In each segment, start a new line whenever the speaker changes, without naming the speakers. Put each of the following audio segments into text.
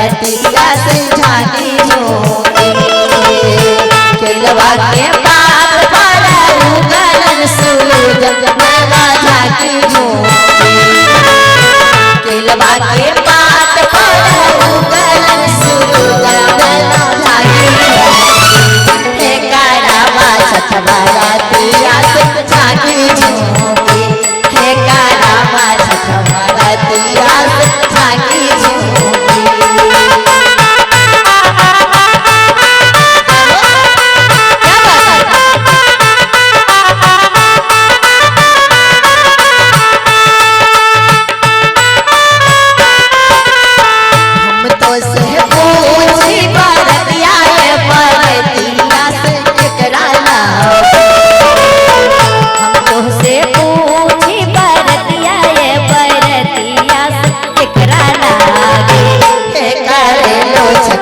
बरतिया से झांकी झोंकी केलवा के पात पर उगलन सूरज माला झांकी झोंकी केलवा के पात पर उगलन सूरज माला झांकी झोंकी हे कारावा छठ बरतिया से झांकी झोंकी हे कारावा छठ बरतिया से झांकी झोंकी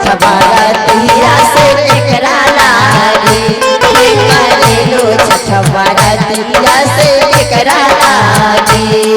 बरतिया से एकरा लागे हे करेलो छठ बरतिया से एकरा लागे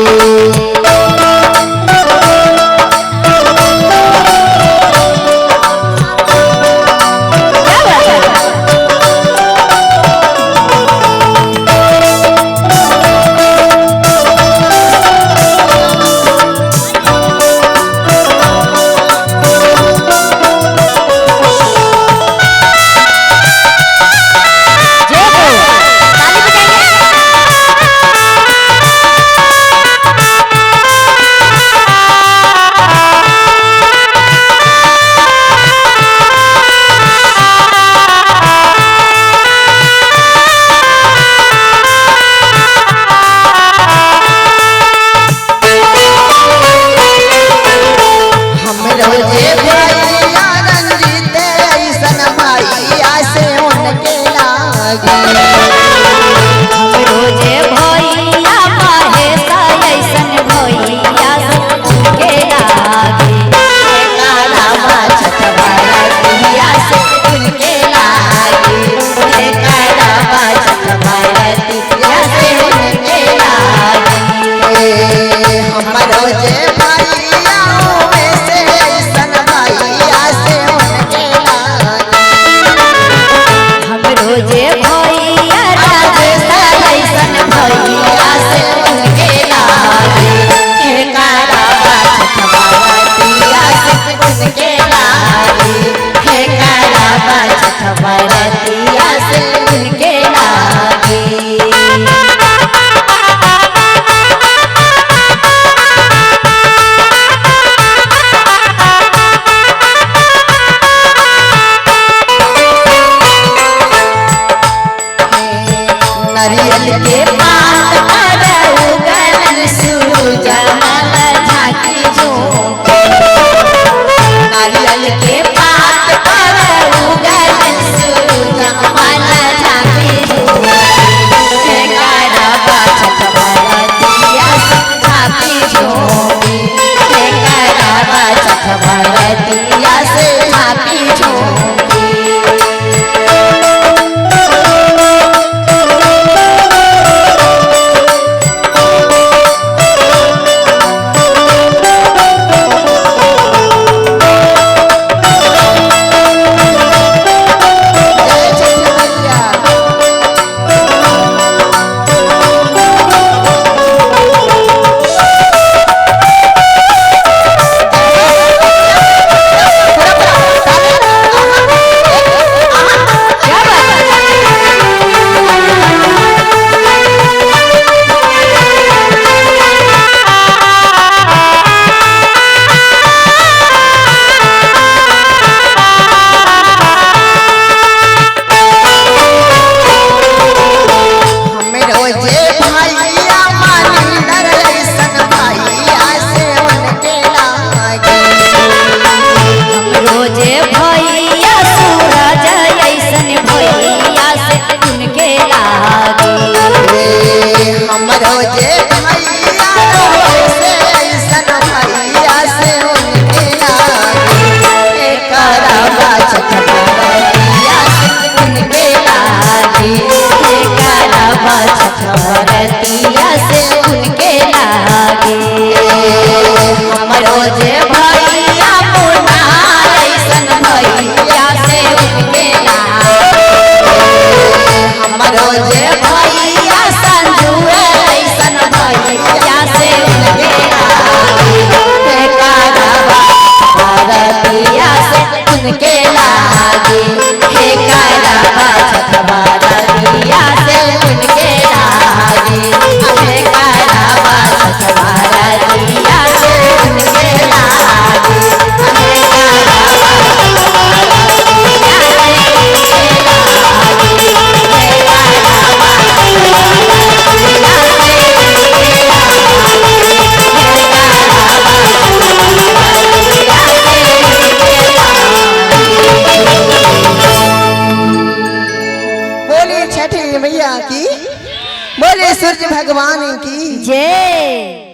नारियल के पात पर उगलन सूरज माला झांकी झोंकी नारियल के पात पर उगलन सूरज माला झांकी झोंकी हे कारावा छठ बरतिया से झांकी झोंकी हे कारावा छठ बरतिया से झांकी झोंकी बरतिया से उनके लागे हमरो जे भैया पुना
छठी मैया की, बोले सूर्य भगवान की
जय।